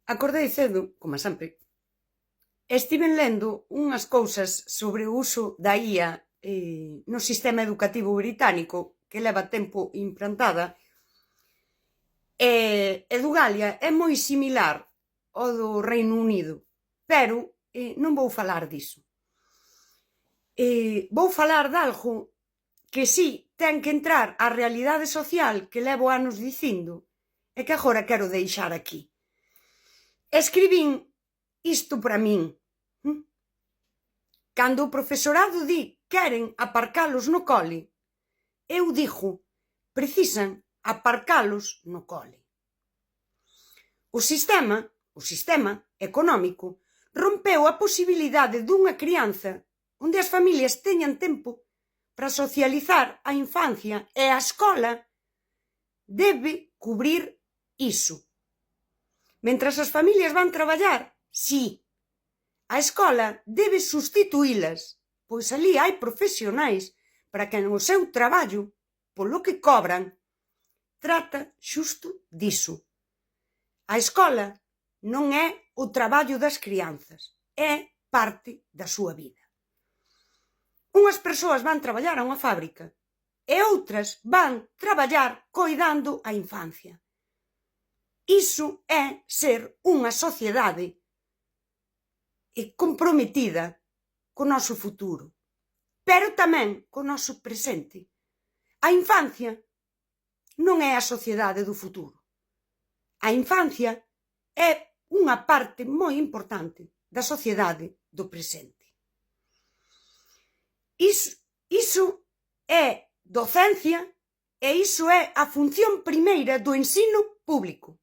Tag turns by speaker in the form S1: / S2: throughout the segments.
S1: Acordei cedo, como sempre, e estiven lendo unhas cousas sobre o uso da IA no sistema educativo británico, que leva tempo implantada, e do Galia é moi similar ao do Reino Unido, pero non vou falar diso. Vou falar de algo que sí ten que entrar á realidade social que levo anos dicindo e que agora quero deixar aquí. Escribín isto para min. Cando o profesorado di queren aparcalos no cole, eu digo, precisan aparcalos no cole. O sistema económico rompeu a posibilidade dunha crianza onde as familias teñan tempo para socializar a infancia e a escola debe cubrir iso. Mentras as familias van traballar, sí, a escola debe sustituílas, pois ali hai profesionais para que no seu traballo, polo que cobran, trata xusto diso. A escola non é o traballo das crianzas, é parte da súa vida. Unhas persoas van traballar a unha fábrica e outras van traballar coidando a infancia. Iso é ser unha sociedade comprometida co noso futuro, pero tamén co noso presente. A infancia non é a sociedade do futuro. A infancia é unha parte moi importante da sociedade do presente. Iso é docencia e iso é a función primeira do ensino público.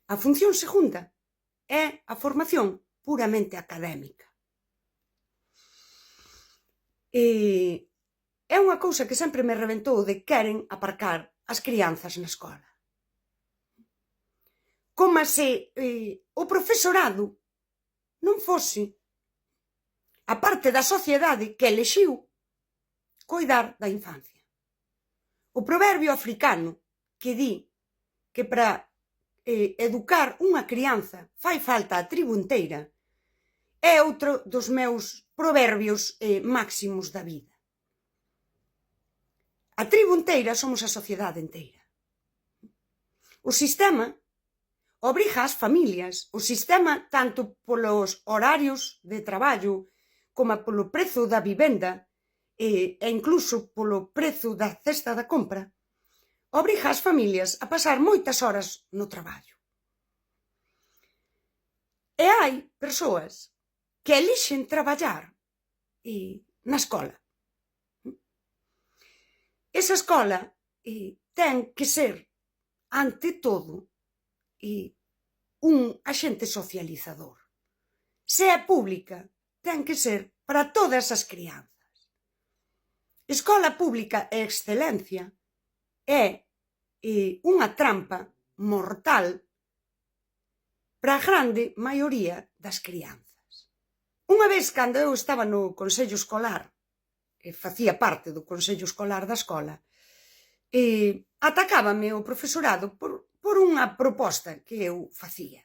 S1: A función segunda é a formación puramente académica. É unha cousa que sempre me rebentou de queren aparcar as crianzas na escola. Como se o profesorado non fose a parte da sociedade que elixiu coidar da infancia. O proverbio africano que di que para educar unha crianza fai falta a tribo inteira é outro dos meus proverbios máximos da vida. A tribo inteira somos a sociedade inteira. O sistema obriga ás familias, o sistema tanto polos horarios de traballo como polo prezo da vivenda e incluso polo prezo da cesta da compra, obriga ás familias a pasar moitas horas no traballo. E hai persoas que elixen traballar na escola. Esa escola ten que ser, ante todo, un axente socializador. Se é pública, ten que ser para todas as crianzas. Escola pública e excelencia é unha trampa mortal para a grande maioría das crianzas. Unha vez, cando eu estaba no consello escolar, e facía parte do consello escolar da escola, atacábame o profesorado por unha proposta que eu facía,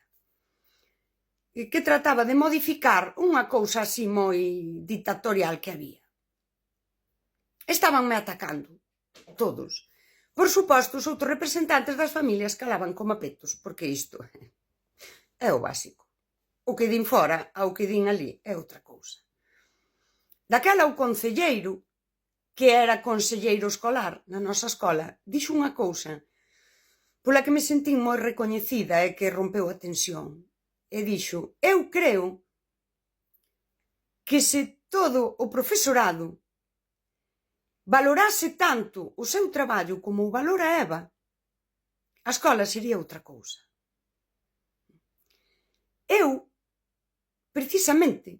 S1: que trataba de modificar unha cousa así moi dictatorial que había. Estabanme atacando, todos. Por suposto, os outros representantes das familias calaban como petos, porque isto é o básico. O que din fora ao que din ali é outra cousa. Daquela o concelleiro, que era conselleiro escolar na nosa escola, dixo unha cousa pola que me sentín moi recoñecida e que rompeu a tensión. E dixo, eu creo que se todo o profesorado valorase tanto o seu traballo como o valora Eva, a escola sería outra cousa. Eu, precisamente,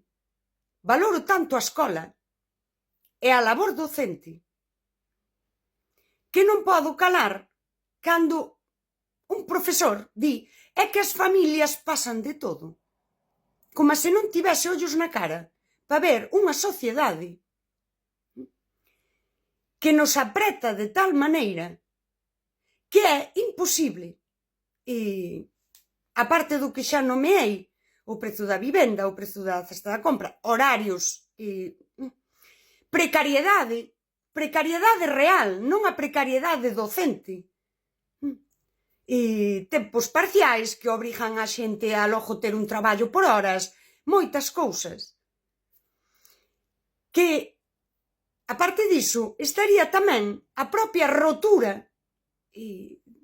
S1: valoro tanto a escola e a labor docente que non podo calar cando un profesor di é que as familias pasan de todo, como se non tivese ollos na cara para ver unha sociedade que nos apreta de tal maneira que é imposible a parte do que xa nomeei, o prezo da vivenda, o prezo da cesta da compra, horarios, precariedade real, non a precariedade docente, e tempos parciais que obrigan a xente a logo ter un traballo por horas, moitas cousas. Que, a parte diso, estaría tamén a propia rotura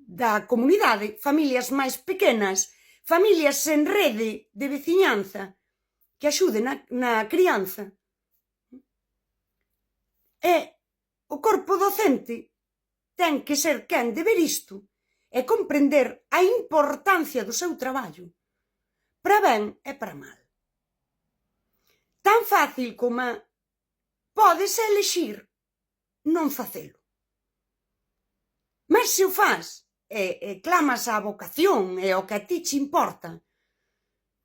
S1: da comunidade, familias máis pequenas, familias sen rede de veciñanza que axuden na crianza. E o corpo docente ten que ser quen de ver isto e comprender a importancia do seu traballo, para ben e para mal. Tan fácil como podes elixir non facelo. Mas se o faz e clamas á vocación e ao que a ti te importa,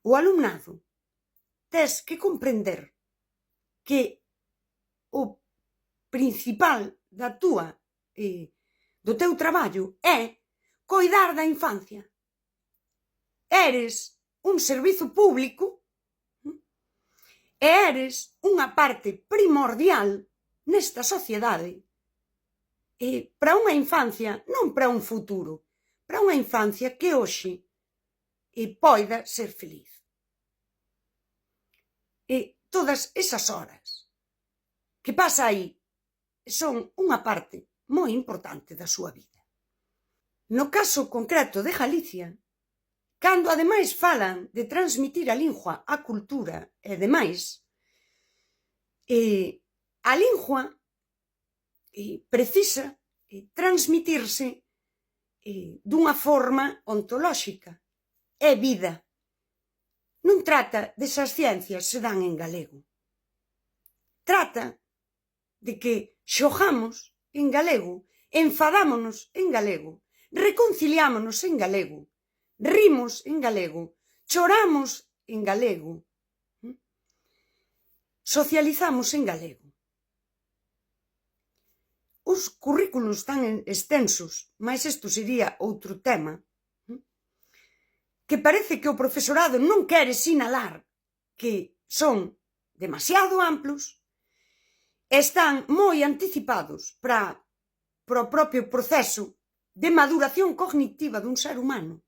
S1: o alumnado, tes que comprender que o principal do teu traballo é coidar da infancia. Eres un servizo público e eres unha parte primordial nesta sociedade para unha infancia, non para un futuro, para unha infancia que hoxe poida ser feliz. E todas esas horas que pasa aí son unha parte moi importante da súa vida. No caso concreto de Galicia, cando ademais falan de transmitir a lingua, a cultura e demais, a lingua precisa transmitirse dunha forma ontolóxica. É vida. Non trata desas ciencias se dan en galego. Trata de que xogamos en galego, enfadámonos en galego, reconciliámonos en galego, rimos en galego, choramos en galego, socializamos en galego. Os currículos tan extensos, mais isto sería outro tema, que parece que o profesorado non quere sinalar que son demasiado amplos, están moi anticipados para o propio proceso de maduración cognitiva dun ser humano.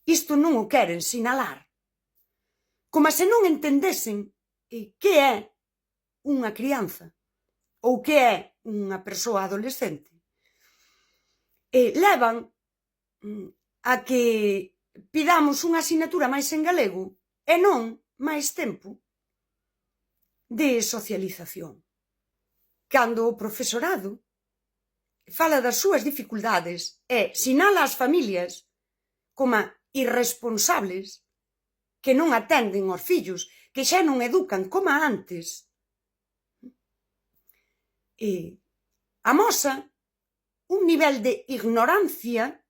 S1: Isto non o queren sinalar. Como se non entendesen que é unha crianza ou que é unha persoa adolescente. Levan a que pidamos unha asignatura máis en galego e non máis tempo de socialización. Cando o profesorado fala das súas dificultades e sinala as familias como irresponsables que non atenden aos fillos, que xa non educan como antes, amosa un nivel de ignorancia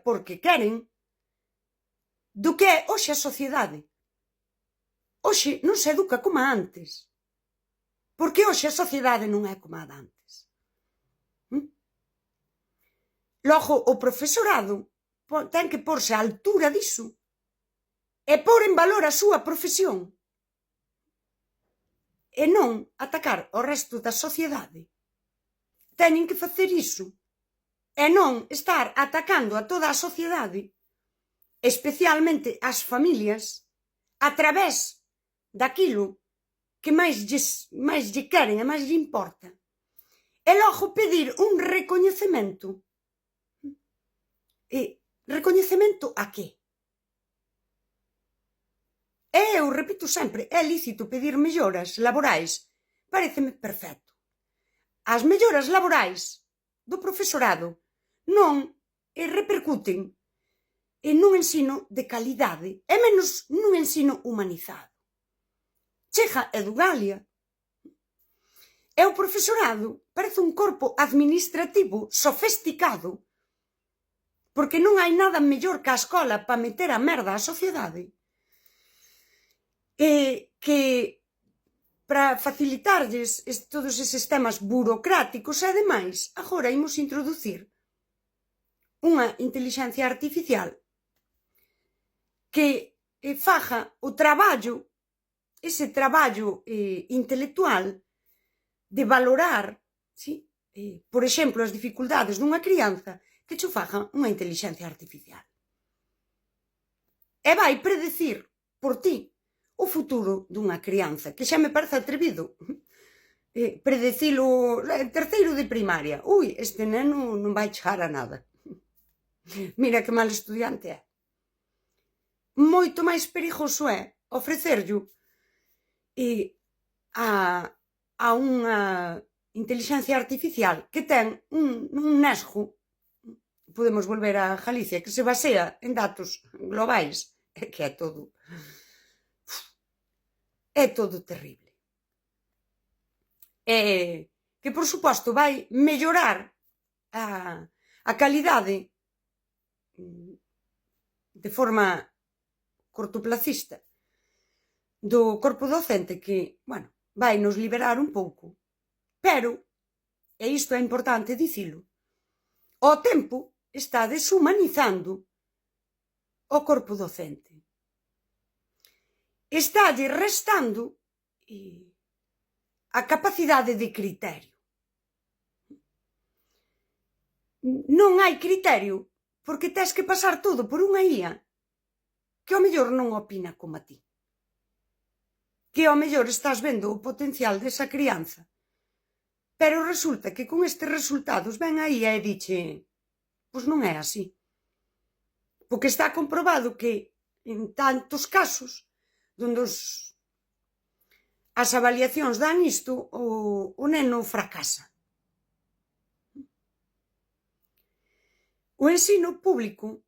S1: porque queren, do que é hoxe a sociedade. Hoxe non se educa como antes, porque hoxe a sociedade non é como a de antes. Logo, o profesorado ten que porse á altura diso e pôr en valor a súa profesión e non atacar o resto da sociedade. Teñen que facer iso e non estar atacando a toda a sociedade, especialmente as familias, a través daquilo que máis lle queren e máis lle importa. E logo pedir un recoñecemento. Recoñecemento a que? E eu repito sempre, é lícito pedir melloras laborais, paréceme perfecto. As melloras laborais do profesorado non repercuten nun ensino de calidade e menos nun ensino humanizado. Chega Edugalia e o profesorado parece un corpo administrativo sofisticado, porque non hai nada mellor que a escola para meter a merda á sociedade, que para facilitarlles todos eses temas burocráticos e demais, agora imos introducir unha intelixencia artificial que faja o traballo, ese traballo intelectual de valorar, sí, por exemplo, as dificultades dunha crianza, que cho faja unha inteligencia artificial. E vai predecir por ti o futuro dunha crianza, que xa me parece atrevido. Predecilo en terceiro de primaria. Ui, este neno non vai chegar a nada. Mira que mal estudiante é. Moito máis perigoso é ofrecerllo a unha inteligencia artificial que ten un nesgo, podemos volver a Galicia, que se basea en datos globais, que é todo terrible. Que, por suposto, vai mellorar a calidade de forma cortoplacista do corpo docente, que, bueno, vai nos liberar un pouco, pero, e isto é importante dicilo, ao tempo está deshumanizando o corpo docente. Estálle restando a capacidade de criterio. Non hai criterio porque tes que pasar todo por unha IA que ao mellor non opina como a ti. Que ao mellor estás vendo o potencial desa crianza, pero resulta que con estes resultados ven a IA e diche, pois non é así. Porque está comprobado que en tantos casos onde as avaliacións dan isto, o neno fracasa. O ensino público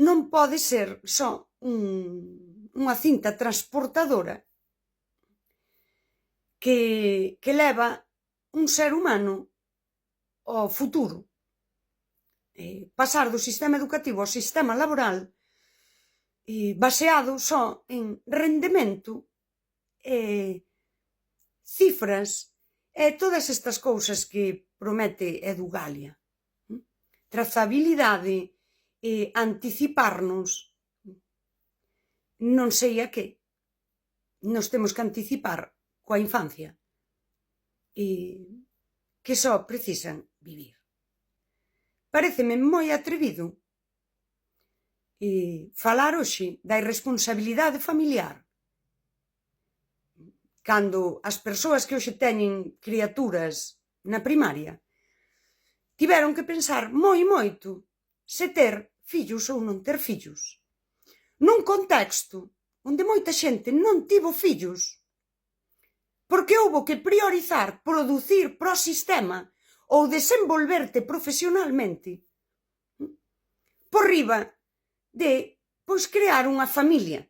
S1: non pode ser só unha cinta transportadora que leva un ser humano ao futuro. Pasar do sistema educativo ao sistema laboral baseado só en rendemento, cifras e todas estas cousas que promete Edugalia. Trazabilidade, anticiparnos, non sei a que. Nos temos que anticipar coa infancia, que só precisan vivir. Paréceme moi atrevido falar hoxe da irresponsabilidade familiar, cando as persoas que hoxe teñen criaturas na primaria tiveron que pensar moito se ter fillos ou non ter fillos. Nun contexto onde moita xente non tivo fillos, porque houbo que priorizar producir pro sistema ou desenvolverte profesionalmente por riba de, pois, crear unha familia.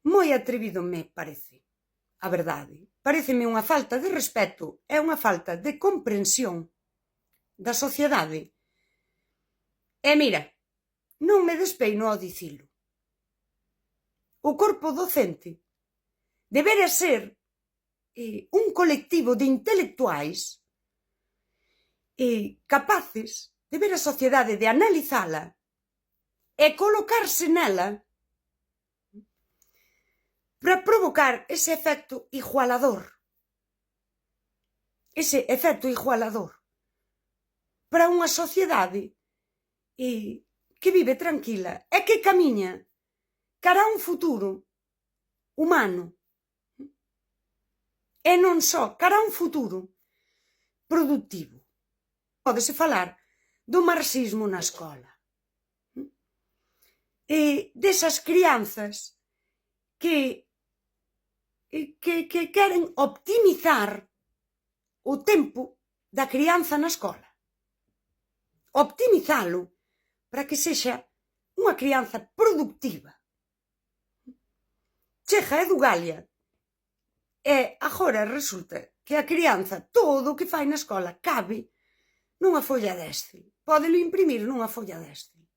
S1: Moi atrevido me parece, a verdade. Paréceme unha falta de respeto e unha falta de comprensión da sociedade. E mira, non me despeino ao dicilo. O corpo docente debera ser un colectivo de intelectuais capaces de ver a sociedade, de analizala e colocarse nela para provocar ese efecto igualador. Ese efecto igualador para unha sociedade que vive tranquila e que camiña cara a un futuro humano e non só cara a un futuro productivo. Pódese falar do marxismo na escola, desas crianzas que queren optimizar o tempo da crianza na escola. Optimizalo para que sexa unha crianza productiva. Chega a Edugalia e agora resulta que a crianza todo o que fai na escola cabe nunha folla de Excel. Pódelo imprimir nunha folla de Excel.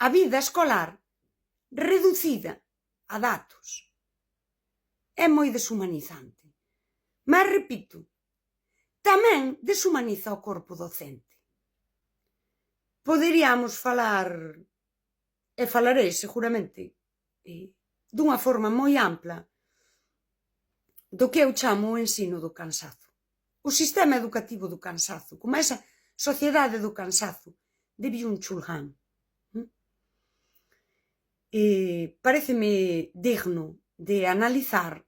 S1: A vida escolar reducida a datos é moi deshumanizante. Mas repito, tamén deshumaniza o corpo docente. poderíamos falar, e falarei seguramente, dunha forma moi ampla, do que eu chamo o ensino do cansazo. O sistema educativo do cansazo, como esa sociedade do cansazo de Byung-Chul Han. Paréceme digno de analizar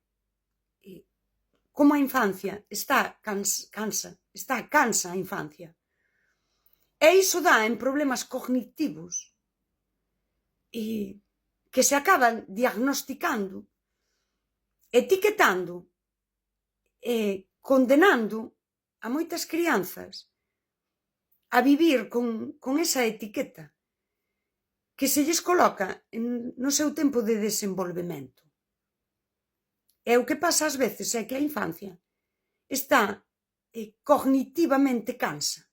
S1: como a infancia está cansa a infancia. E iso dá en problemas cognitivos que se acaban diagnosticando, etiquetando e condenando a moitas crianzas a vivir con esa etiqueta que se lles coloca no seu tempo de desenvolvemento. E o que pasa ás veces é que a infancia está cognitivamente cansa.